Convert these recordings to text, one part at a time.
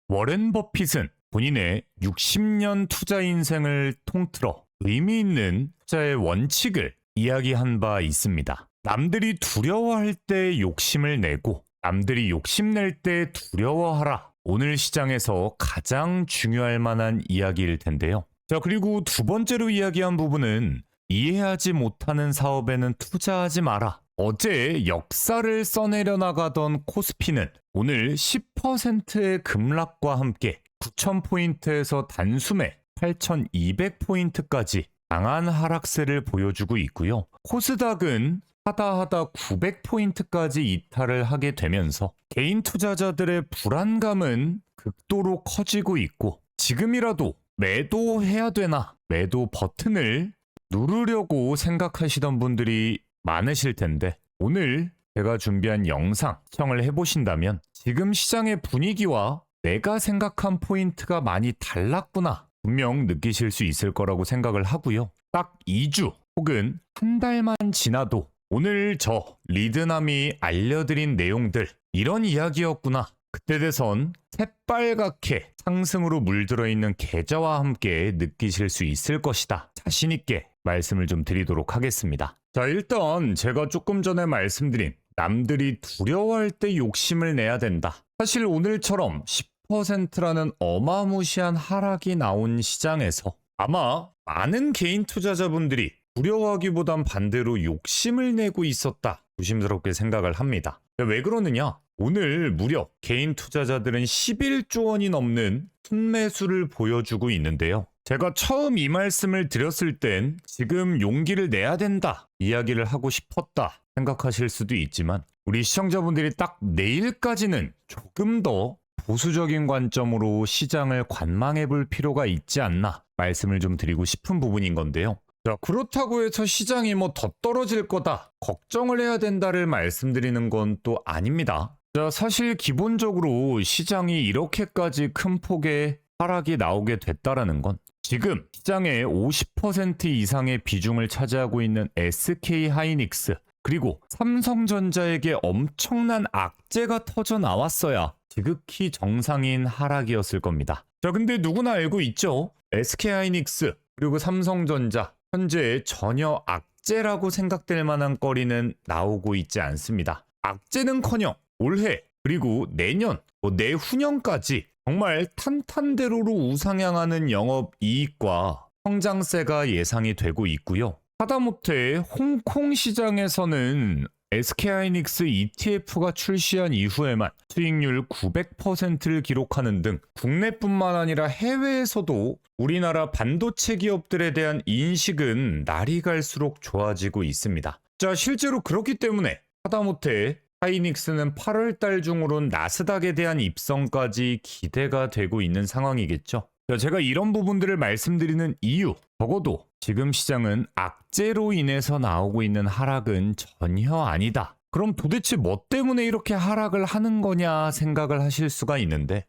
워렌 버핏은 본인의 60년 투자 인생을 통틀어 의미 있는 투자의 원칙을 이야기한 바 있습니다. 남들이 두려워할 때 욕심을 내고 남들이 욕심낼 때 두려워하라. 오늘 시장에서 가장 중요할 만한 이야기일 텐데요. 자, 그리고 두 번째로 이야기한 부분은 이해하지 못하는 사업에는 투자하지 마라. 어제 역사를 써내려 나가던 코스피는 오늘 10%의 급락과 함께 9,000포인트에서 단숨에 8,200포인트까지 강한 하락세를 보여주고 있고요. 코스닥은 하다 900포인트까지 이탈을 하게 되면서 개인 투자자들의 불안감은 극도로 커지고 있고 지금이라도 매도해야 되나 매도 버튼을 누르려고 생각하시던 분들이 많으실 텐데 오늘 제가 준비한 영상 시청을 해보신다면 지금 시장의 분위기와 내가 생각한 포인트가 많이 달랐구나 분명 느끼실 수 있을 거라고 생각을 하고요. 딱 2주 혹은 한 달만 지나도 오늘 저 리드남이 알려드린 내용들 이런 이야기였구나. 그때 돼선 새빨갛게 상승으로 물들어 있는 계좌와 함께 느끼실 수 있을 것이다. 자신 있게 말씀을 좀 드리도록 하겠습니다. 자, 일단 제가 조금 전에 말씀드린 남들이 두려워할 때 욕심을 내야 된다. 사실 오늘처럼 10%라는 어마무시한 하락이 나온 시장에서 아마 많은 개인 투자자분들이 두려워하기보단 반대로 욕심을 내고 있었다. 조심스럽게 생각을 합니다. 왜 그러느냐? 오늘 무려 개인 투자자들은 11조 원이 넘는 순매수를 보여주고 있는데요. 제가 처음 이 말씀을 드렸을 땐 지금 용기를 내야 된다 이야기를 하고 싶었다 생각하실 수도 있지만 우리 시청자분들이 딱 내일까지는 조금 더 보수적인 관점으로 시장을 관망해 볼 필요가 있지 않나 말씀을 좀 드리고 싶은 부분인 건데요. 자, 그렇다고 해서 시장이 더 떨어질 거다 걱정을 해야 된다를 말씀드리는 건 또 아닙니다. 자, 사실 기본적으로 시장이 이렇게까지 큰 폭의 하락이 나오게 됐다라는 건 지금 시장의 50% 이상의 비중을 차지하고 있는 SK 하이닉스 그리고 삼성전자에게 엄청난 악재가 터져 나왔어야 지극히 정상인 하락이었을 겁니다. 자, 근데 누구나 알고 있죠? SK 하이닉스 그리고 삼성전자 현재 전혀 악재라고 생각될 만한 거리는 나오고 있지 않습니다. 악재는커녕 올해 그리고 내년 내후년까지 정말 탄탄대로로 우상향하는 영업이익과 성장세가 예상이 되고 있고요. 하다못해 홍콩 시장에서는 SK하이닉스 ETF가 출시한 이후에만 수익률 900%를 기록하는 등 국내뿐만 아니라 해외에서도 우리나라 반도체 기업들에 대한 인식은 날이 갈수록 좋아지고 있습니다. 자, 실제로 그렇기 때문에 하다못해 하이닉스는 8월 달 중으론 나스닥에 대한 입성까지 기대가 되고 있는 상황이겠죠. 제가 이런 부분들을 말씀드리는 이유, 적어도 지금 시장은 악재로 인해서 나오고 있는 하락은 전혀 아니다. 그럼 도대체 뭐 때문에 이렇게 하락을 하는 거냐 생각을 하실 수가 있는데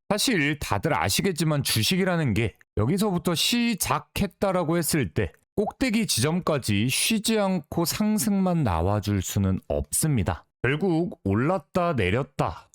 사실 다들 아시겠지만 주식이라는 게 여기서부터 시작했다라고 했을 때 꼭대기 지점까지 쉬지 않고 상승만 나와줄 수는 없습니다. 결국 올랐다 내렸다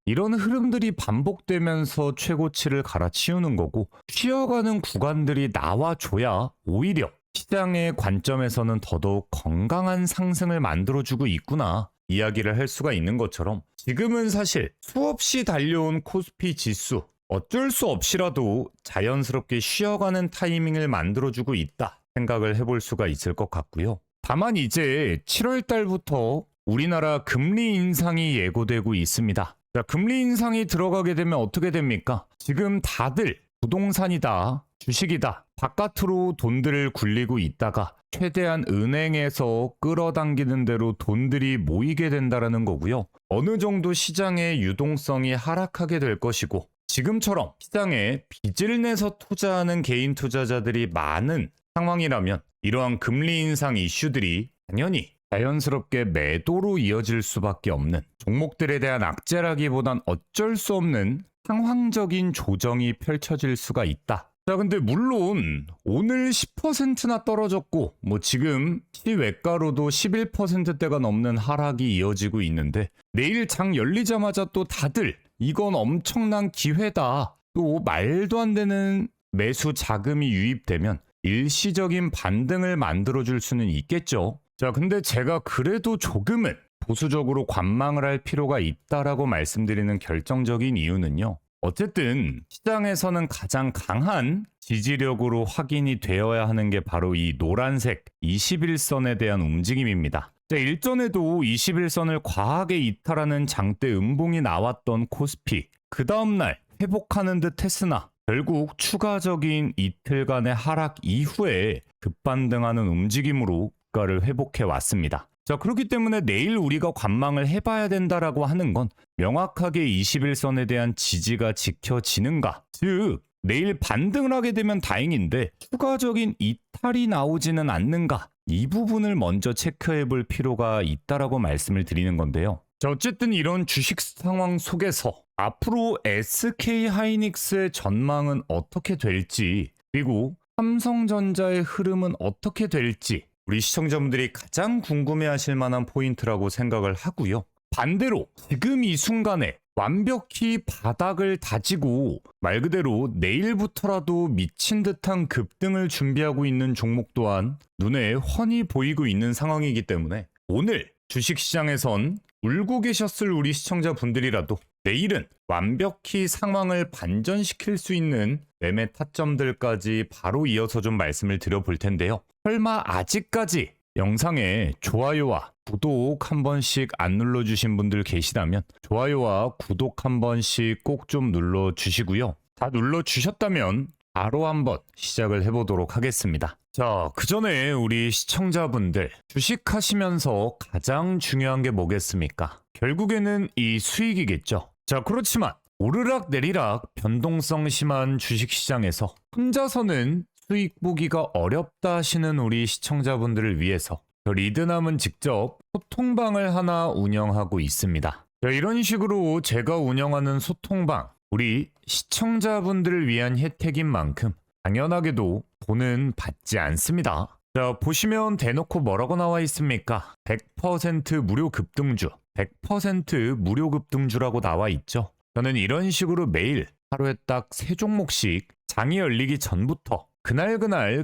이런 흐름들이 반복되면서 최고치를 갈아치우는 거고 쉬어가는 구간들이 나와줘야 오히려 시장의 관점에서는 더더욱 건강한 상승을 만들어주고 있구나 이야기를 할 수가 있는 것처럼 지금은 사실 수없이 달려온 코스피 지수 어쩔 수 없이라도 자연스럽게 쉬어가는 타이밍을 만들어주고 있다 생각을 해볼 수가 있을 것 같고요. 다만 이제 7월 달부터 우리나라 금리 인상이 예고되고 있습니다. 자, 금리 인상이 들어가게 되면 어떻게 됩니까? 지금 다들 부동산이다, 주식이다, 바깥으로 돈들을 굴리고 있다가 최대한 은행에서 끌어당기는 대로 돈들이 모이게 된다는 거고요. 어느 정도 시장의 유동성이 하락하게 될 것이고 지금처럼 시장에 빚을 내서 투자하는 개인 투자자들이 많은 상황이라면 이러한 금리 인상 이슈들이 당연히 자연스럽게 매도로 이어질 수밖에 없는 종목들에 대한 악재라기보단 어쩔 수 없는 상황적인 조정이 펼쳐질 수가 있다. 자, 근데 물론 오늘 10%나 떨어졌고 지금 시외가로도 11%대가 넘는 하락이 이어지고 있는데 내일 장 열리자마자 또 다들 이건 엄청난 기회다. 또 말도 안 되는 매수 자금이 유입되면 일시적인 반등을 만들어줄 수는 있겠죠. 자, 근데 제가 그래도 조금은 보수적으로 관망을 할 필요가 있다라고 말씀드리는 결정적인 이유는요. 어쨌든 시장에서는 가장 강한 지지력으로 확인이 되어야 하는 게 바로 이 노란색 21선에 대한 움직임입니다. 자, 일전에도 21선을 과하게 이탈하는 장대 음봉이 나왔던 코스피, 그 다음날 회복하는 듯 했으나 결국 추가적인 이틀간의 하락 이후에 급반등하는 움직임으로 주가를 회복해 왔습니다. 자, 그렇기 때문에 내일 우리가 관망을 해봐야 된다라고 하는 건 명확하게 21선에 대한 지지가 지켜지는가, 즉 내일 반등을 하게 되면 다행인데 추가적인 이탈이 나오지는 않는가, 이 부분을 먼저 체크해 볼 필요가 있다라고 말씀을 드리는 건데요. 자, 어쨌든 이런 주식 상황 속에서 앞으로 SK 하이닉스의 전망은 어떻게 될지, 그리고 삼성전자의 흐름은 어떻게 될지 우리 시청자분들이 가장 궁금해하실 만한 포인트라고 생각을 하고요. 반대로 지금 이 순간에 완벽히 바닥을 다지고 말 그대로 내일부터라도 미친 듯한 급등을 준비하고 있는 종목 또한 눈에 훤히 보이고 있는 상황이기 때문에 오늘 주식시장에선 울고 계셨을 우리 시청자분들이라도 내일은 완벽히 상황을 반전시킬 수 있는 매매 타점들까지 바로 이어서 좀 말씀을 드려볼 텐데요. 설마 아직까지 영상에 좋아요와 구독 한 번씩 안 눌러주신 분들 계시다면 좋아요와 구독 한 번씩 꼭 좀 눌러주시고요. 다 눌러주셨다면 바로 한번 시작을 해보도록 하겠습니다. 자, 그 전에 우리 시청자분들 주식하시면서 가장 중요한 게 뭐겠습니까? 결국에는 이 수익이겠죠. 자, 그렇지만 오르락 내리락 변동성 심한 주식시장에서 혼자서는 수익 보기가 어렵다 하시는 우리 시청자분들을 위해서 리드남은 직접 소통방을 하나 운영하고 있습니다. 자, 이런 식으로 제가 운영하는 소통방, 우리 시청자분들을 위한 혜택인 만큼 당연하게도 돈은 받지 않습니다. 자, 보시면 대놓고 뭐라고 나와 있습니까? 100% 무료 급등주, 100% 무료 급등주라고 나와 있죠. 저는 이런 식으로 매일 하루에 딱 3종목씩 장이 열리기 전부터 그날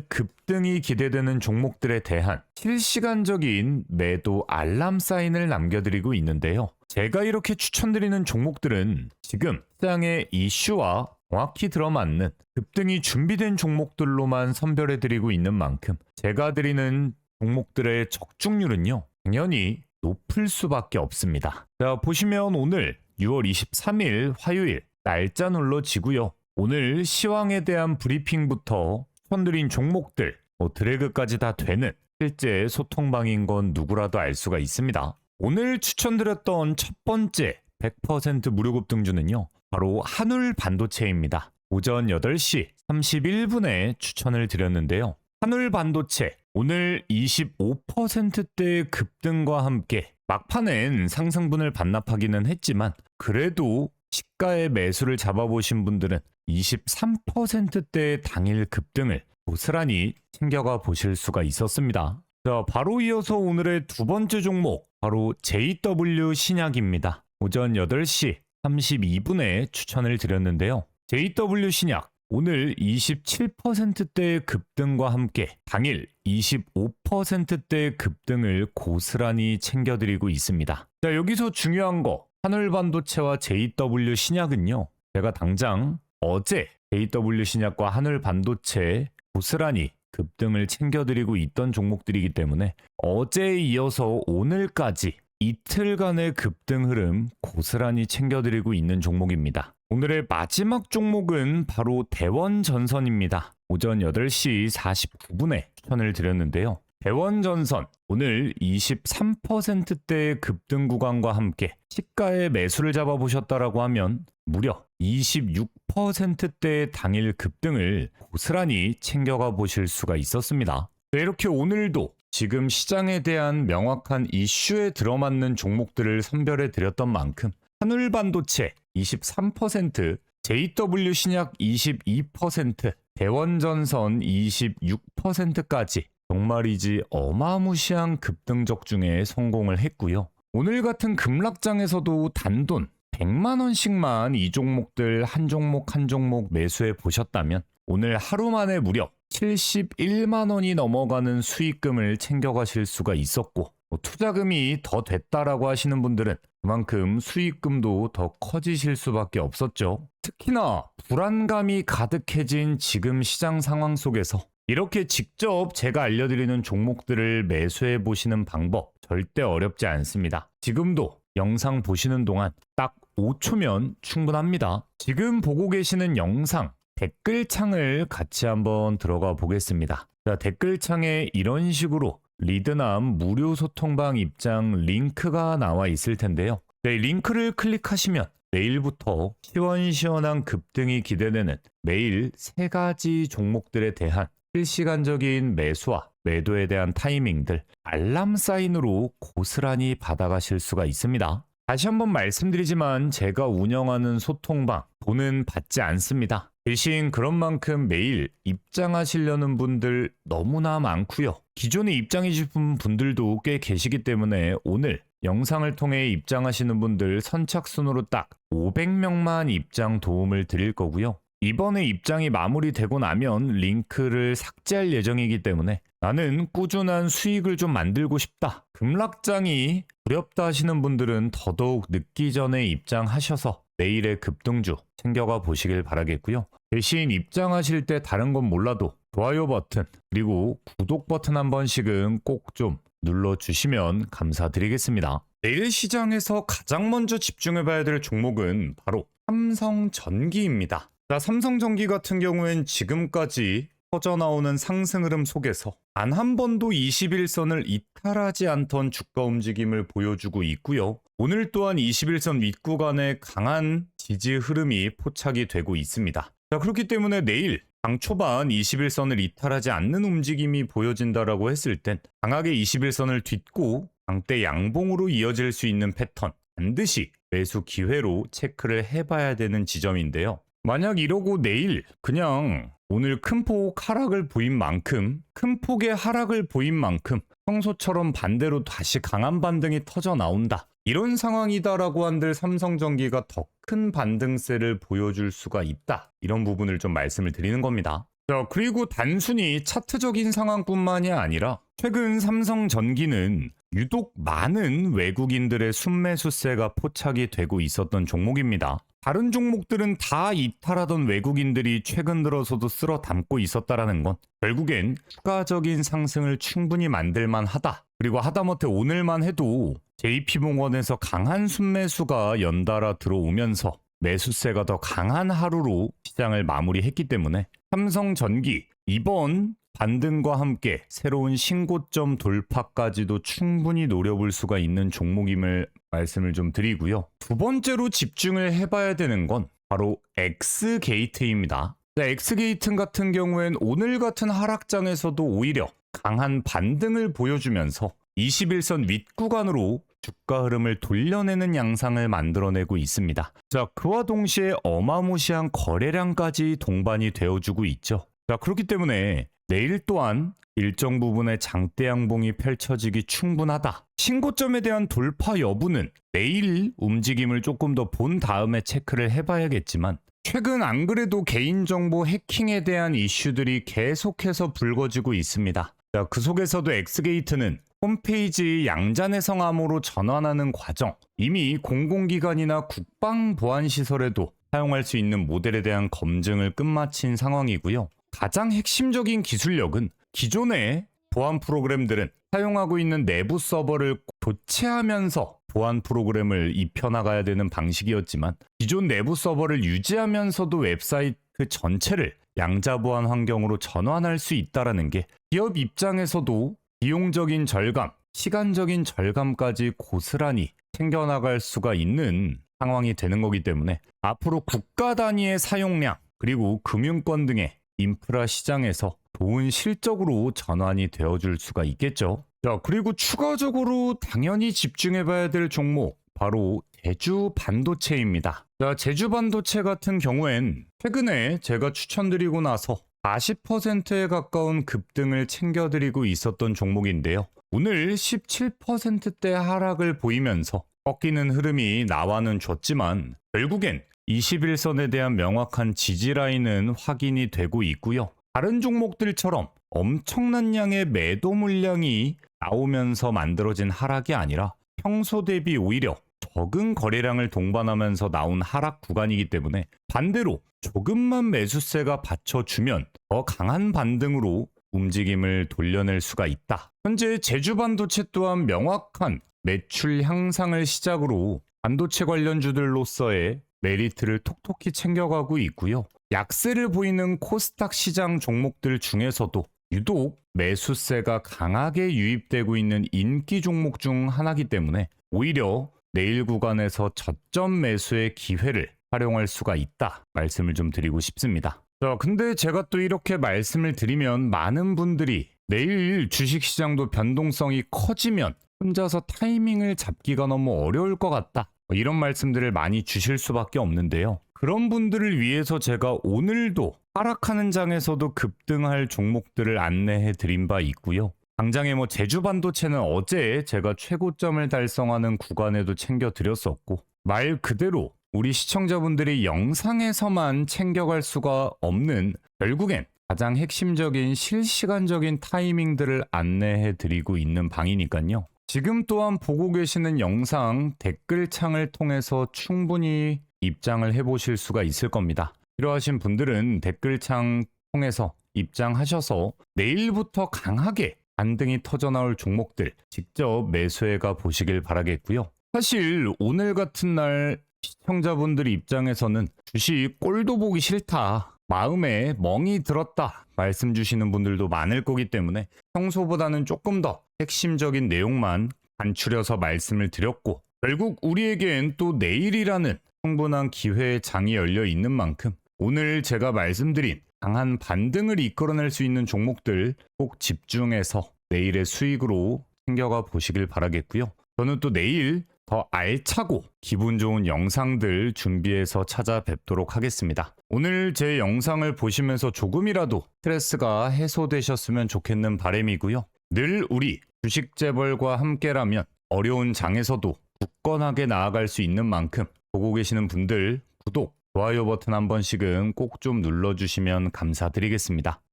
급등이 기대되는 종목들에 대한 실시간적인 매도 알람 사인을 남겨드리고 있는데요. 제가 이렇게 추천드리는 종목들은 지금 시장의 이슈와 정확히 들어맞는 급등이 준비된 종목들로만 선별해드리고 있는 만큼 제가 드리는 종목들의 적중률은요, 당연히 높을 수밖에 없습니다. 자, 보시면 오늘 6월 23일 화요일 날짜 눌러지고요. 오늘 시황에 대한 브리핑부터 추천드린 종목들, 드래그까지 다 되는 실제 소통방인 건 누구라도 알 수가 있습니다. 오늘 추천드렸던 첫 번째 100% 무료 급등주는요, 바로 한울 반도체입니다. 오전 8시 31분에 추천을 드렸는데요. 한울 반도체 오늘 25%대의 급등과 함께 막판엔 상승분을 반납하기는 했지만 그래도 시가의 매수를 잡아보신 분들은 23%대의 당일 급등을 고스란히 챙겨가 보실 수가 있었습니다. 자, 바로 이어서 오늘의 두 번째 종목, 바로 JW 신약입니다. 오전 8시 32분에 추천을 드렸는데요. JW 신약 오늘 27%대의 급등과 함께 당일 25%대의 급등을 고스란히 챙겨드리고 있습니다. 자, 여기서 중요한 거, 한울반도체와 JW 신약은요, 제가 당장 어제 JW 신약과 한울반도체 고스란히 급등을 챙겨드리고 있던 종목들이기 때문에 어제에 이어서 오늘까지 이틀간의 급등 흐름 고스란히 챙겨드리고 있는 종목입니다. 오늘의 마지막 종목은 바로 대원전선입니다. 오전 8시 49분에 추천을 드렸는데요. 대원전선 오늘 23%대의 급등 구간과 함께 시가의 매수를 잡아보셨다라고 하면 무려 26%대의 당일 급등을 고스란히 챙겨가 보실 수가 있었습니다. 이렇게 오늘도 지금 시장에 대한 명확한 이슈에 들어맞는 종목들을 선별해 드렸던 만큼 한울반도체 23%, JW 신약 22%, 대원전선 26%까지 정말이지 어마무시한 급등 적중에 성공을 했고요. 오늘 같은 급락장에서도 단돈 100만 원씩만 이 종목들 한 종목 한 종목 매수해 보셨다면 오늘 하루 만에 무려 71만 원이 넘어가는 수익금을 챙겨가실 수가 있었고, 투자금이 더 됐다라고 하시는 분들은 그만큼 수익금도 더 커지실 수밖에 없었죠. 특히나 불안감이 가득해진 지금 시장 상황 속에서 이렇게 직접 제가 알려드리는 종목들을 매수해 보시는 방법 절대 어렵지 않습니다. 지금도 영상 보시는 동안 딱 5초면 충분합니다. 지금 보고 계시는 영상 댓글창을 같이 한번 들어가 보겠습니다. 자, 댓글창에 이런 식으로 리드남 무료 소통방 입장 링크가 나와 있을 텐데요. 네, 링크를 클릭하시면 내일부터 시원시원한 급등이 기대되는 매일 3가지 종목들에 대한 실시간적인 매수와 매도에 대한 타이밍들 알람 사인으로 고스란히 받아가실 수가 있습니다. 다시 한번 말씀드리지만 제가 운영하는 소통방 돈은 받지 않습니다. 대신 그런 만큼 매일 입장하시려는 분들 너무나 많고요. 기존에 입장해 주신 분들도 꽤 계시기 때문에 오늘 영상을 통해 입장하시는 분들 선착순으로 딱 500명만 입장 도움을 드릴 거고요. 이번에 입장이 마무리되고 나면 링크를 삭제할 예정이기 때문에 나는 꾸준한 수익을 좀 만들고 싶다. 급락장이 두렵다 하시는 분들은 더더욱 늦기 전에 입장하셔서 내일의 급등주 챙겨가 보시길 바라겠고요. 대신 입장하실 때 다른 건 몰라도 좋아요 버튼 그리고 구독 버튼 한 번씩은 꼭 좀 눌러주시면 감사드리겠습니다. 내일 시장에서 가장 먼저 집중해봐야 될 종목은 바로 삼성전기입니다. 자, 삼성전기 같은 경우엔 지금까지 퍼져나오는 상승 흐름 속에서 단 한 번도 21선을 이탈하지 않던 주가 움직임을 보여주고 있고요. 오늘 또한 21선 윗구간에 강한 지지 흐름이 포착이 되고 있습니다. 자, 그렇기 때문에 내일 장 초반 21선을 이탈하지 않는 움직임이 보여진다라고 했을 땐 강하게 21선을 딛고 장대 양봉으로 이어질 수 있는 패턴 반드시 매수 기회로 체크를 해봐야 되는 지점인데요. 만약 이러고 내일 그냥 오늘 큰 폭 하락을 보인 만큼 큰 폭의 하락을 보인 만큼 평소처럼 반대로 다시 강한 반등이 터져 나온다. 이런 상황이다라고 한들 삼성전기가 더 큰 반등세를 보여줄 수가 있다. 이런 부분을 좀 말씀을 드리는 겁니다. 자, 그리고 단순히 차트적인 상황뿐만이 아니라 최근 삼성전기는 유독 많은 외국인들의 순매수세가 포착이 되고 있었던 종목입니다. 다른 종목들은 다 이탈하던 외국인들이 최근 들어서도 쓸어 담고 있었다라는 건 결국엔 추가적인 상승을 충분히 만들만 하다. 그리고 하다못해 오늘만 해도 JP모건에서 강한 순매수가 연달아 들어오면서 매수세가 더 강한 하루로 시장을 마무리했기 때문에 삼성전기 이번 반등과 함께 새로운 신고점 돌파까지도 충분히 노려볼 수가 있는 종목임을 말씀을 좀 드리고요. 두 번째로 집중을 해봐야 되는 건 바로 엑스게이트입니다. 엑스게이트 같은 경우엔 오늘 같은 하락장에서도 오히려 강한 반등을 보여주면서 21선 윗구간으로 주가 흐름을 돌려내는 양상을 만들어내고 있습니다. 자, 그와 동시에 어마무시한 거래량까지 동반이 되어주고 있죠. 자, 그렇기 때문에 내일 또한 일정 부분의 장대 양봉이 펼쳐지기 충분하다. 신고점에 대한 돌파 여부는 내일 움직임을 조금 더 본 다음에 체크를 해봐야겠지만 최근 안 그래도 개인정보 해킹에 대한 이슈들이 계속해서 불거지고 있습니다. 자, 그 속에서도 엑스게이트는 홈페이지 양자내성암으로 전환하는 과정, 이미 공공기관이나 국방보안시설에도 사용할 수 있는 모델에 대한 검증을 끝마친 상황이고요. 가장 핵심적인 기술력은 기존의 보안 프로그램들은 사용하고 있는 내부 서버를 교체하면서 보안 프로그램을 입혀나가야 되는 방식이었지만 기존 내부 서버를 유지하면서도 웹사이트 전체를 양자보안 환경으로 전환할 수 있다는 게 기업 입장에서도 비용적인 절감, 시간적인 절감까지 고스란히 챙겨나갈 수가 있는 상황이 되는 거기 때문에 앞으로 국가 단위의 사용량 그리고 금융권 등의 인프라 시장에서 좋은 실적으로 전환이 되어줄 수가 있겠죠. 자, 그리고 추가적으로 당연히 집중해봐야 될 종목 바로 제주 반도체입니다. 자, 제주 반도체 같은 경우엔 최근에 제가 추천드리고 나서 40%에 가까운 급등을 챙겨드리고 있었던 종목인데요. 오늘 17%대 하락을 보이면서 꺾이는 흐름이 나와는 줬지만 결국엔 21선에 대한 명확한 지지 라인은 확인이 되고 있고요. 다른 종목들처럼 엄청난 양의 매도 물량이 나오면서 만들어진 하락이 아니라 평소 대비 오히려 적은 거래량을 동반하면서 나온 하락 구간이기 때문에 반대로 조금만 매수세가 받쳐주면 더 강한 반등으로 움직임을 돌려낼 수가 있다. 현재 제주반도체 또한 명확한 매출 향상을 시작으로 반도체 관련주들로서의 메리트를 톡톡히 챙겨가고 있고요. 약세를 보이는 코스닥 시장 종목들 중에서도 유독 매수세가 강하게 유입되고 있는 인기 종목 중 하나이기 때문에 오히려 내일 구간에서 저점 매수의 기회를 활용할 수가 있다 말씀을 좀 드리고 싶습니다. 자, 근데 제가 또 이렇게 말씀을 드리면 많은 분들이 내일 주식시장도 변동성이 커지면 혼자서 타이밍을 잡기가 너무 어려울 것 같다, 이런 말씀들을 많이 주실 수밖에 없는데요. 그런 분들을 위해서 제가 오늘도 하락하는 장에서도 급등할 종목들을 안내해 드린 바 있고요. 당장에 제주반도체는 어제 제가 최고점을 달성하는 구간에도 챙겨 드렸었고, 말 그대로 우리 시청자분들이 영상에서만 챙겨갈 수가 없는 결국엔 가장 핵심적인 실시간적인 타이밍들을 안내해 드리고 있는 방이니까요. 지금 또한 보고 계시는 영상 댓글창을 통해서 충분히 입장을 해보실 수가 있을 겁니다. 필요하신 분들은 댓글창 통해서 입장하셔서 내일부터 강하게 반등이 터져나올 종목들 직접 매수해가 보시길 바라겠고요. 사실 오늘 같은 날 시청자분들 입장에서는 주식 꼴도 보기 싫다, 마음에 멍이 들었다 말씀 주시는 분들도 많을 거기 때문에 평소보다는 조금 더 핵심적인 내용만 간추려서 말씀을 드렸고, 결국 우리에겐 또 내일이라는 충분한 기회의 장이 열려 있는 만큼 오늘 제가 말씀드린 강한 반등을 이끌어낼 수 있는 종목들 꼭 집중해서 내일의 수익으로 챙겨가 보시길 바라겠고요. 저는 또 내일 더 알차고 기분 좋은 영상들 준비해서 찾아뵙도록 하겠습니다. 오늘 제 영상을 보시면서 조금이라도 스트레스가 해소되셨으면 좋겠는 바람이고요. 늘 우리 주식재벌과 함께라면 어려운 장에서도 굳건하게 나아갈 수 있는 만큼 보고 계시는 분들 구독, 좋아요 버튼 한 번씩은 꼭 좀 눌러주시면 감사드리겠습니다.